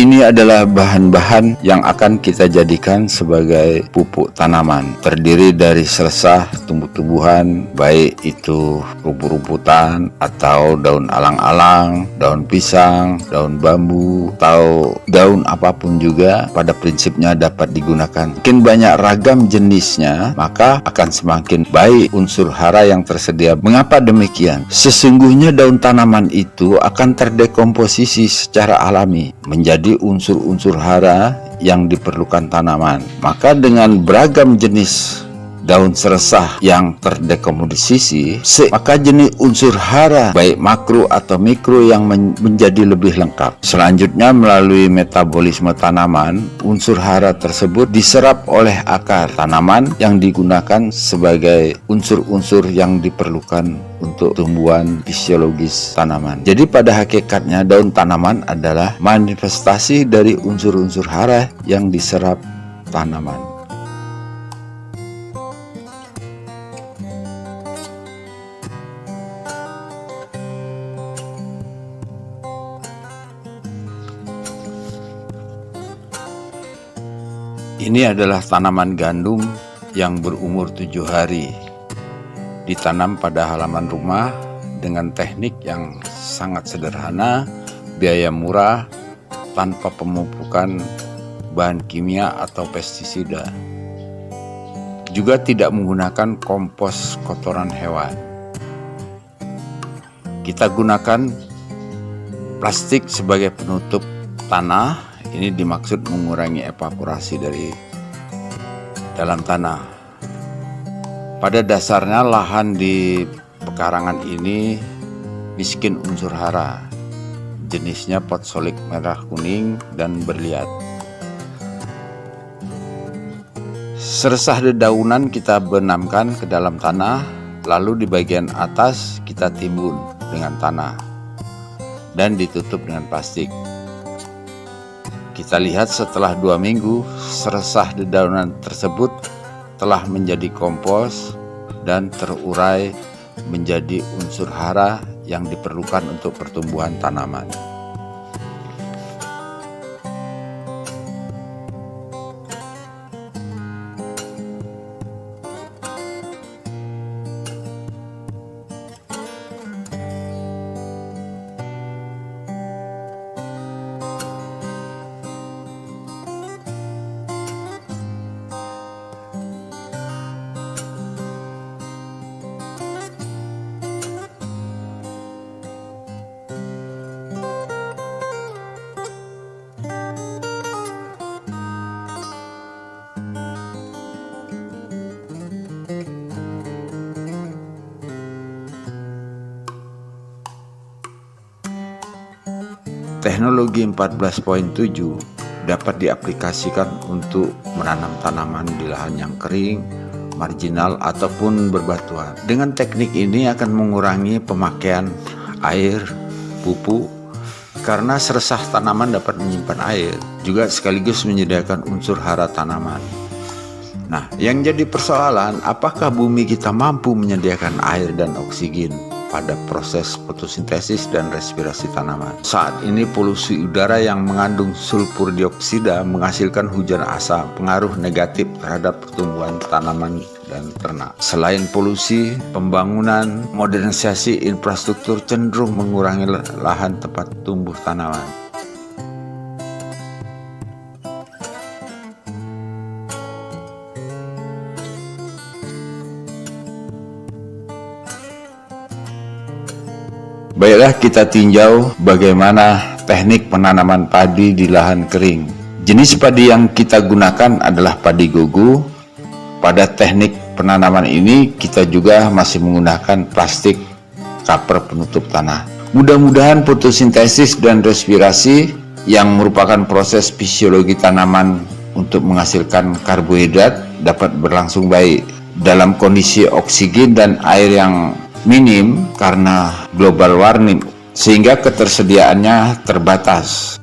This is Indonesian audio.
Ini adalah bahan-bahan yang akan kita jadikan sebagai pupuk tanaman. Terdiri dari seresah tumbuh-tumbuhan, baik itu rumput-rumputan atau daun alang-alang, daun pisang, daun bambu, atau daun apapun juga, pada prinsipnya dapat digunakan. Makin banyak ragam jenisnya, maka akan semakin baik unsur hara yang tersedia. Mengapa demikian? Sesungguhnya daun tanaman itu akan terdekomposisi secara alami menjadi unsur-unsur hara yang diperlukan tanaman. Maka dengan beragam jenis daun seresah yang terdekomposisi, maka jenis unsur hara baik makro atau mikro yang menjadi lebih lengkap. Selanjutnya, melalui metabolisme tanaman, unsur hara tersebut diserap oleh akar tanaman yang digunakan sebagai unsur-unsur yang diperlukan untuk tumbuhan fisiologis tanaman. Jadi pada hakikatnya daun tanaman adalah manifestasi dari unsur-unsur hara yang diserap tanaman. Ini adalah tanaman gandum yang berumur 7 hari. Ditanam pada halaman rumah dengan teknik yang sangat sederhana, biaya murah, tanpa pemupukan bahan kimia atau pestisida. Juga tidak menggunakan kompos kotoran hewan. Kita gunakan plastik sebagai penutup tanah. Ini dimaksud mengurangi evaporasi dari dalam tanah. Pada dasarnya lahan di pekarangan ini miskin unsur hara. Jenisnya potsolik merah kuning dan berliat. Seresah dedaunan kita benamkan ke dalam tanah, lalu di bagian atas kita timbun dengan tanah dan ditutup dengan plastik. Kita lihat setelah 2 minggu, seresah dedaunan tersebut telah menjadi kompos dan terurai menjadi unsur hara yang diperlukan untuk pertumbuhan tanaman. Teknologi 14.7 dapat diaplikasikan untuk menanam tanaman di lahan yang kering, marginal, ataupun berbatuan. Dengan teknik ini akan mengurangi pemakaian air, pupuk, karena seresah tanaman dapat menyimpan air, juga sekaligus menyediakan unsur hara tanaman. Nah, yang jadi persoalan, apakah bumi kita mampu menyediakan air dan oksigen pada proses fotosintesis dan respirasi tanaman? Saat ini polusi udara yang mengandung sulfur dioksida menghasilkan hujan asam, pengaruh negatif terhadap pertumbuhan tanaman dan ternak. Selain polusi, pembangunan modernisasi infrastruktur cenderung mengurangi lahan tempat tumbuh tanaman. Baiklah, kita tinjau bagaimana teknik penanaman padi di lahan kering. Jenis padi yang kita gunakan adalah padi gogo. Pada teknik penanaman ini kita juga masih menggunakan plastik cover penutup tanah. Mudah-mudahan fotosintesis dan respirasi yang merupakan proses fisiologi tanaman untuk menghasilkan karbohidrat dapat berlangsung baik dalam kondisi oksigen dan air yang minim karena global warming, sehingga ketersediaannya terbatas.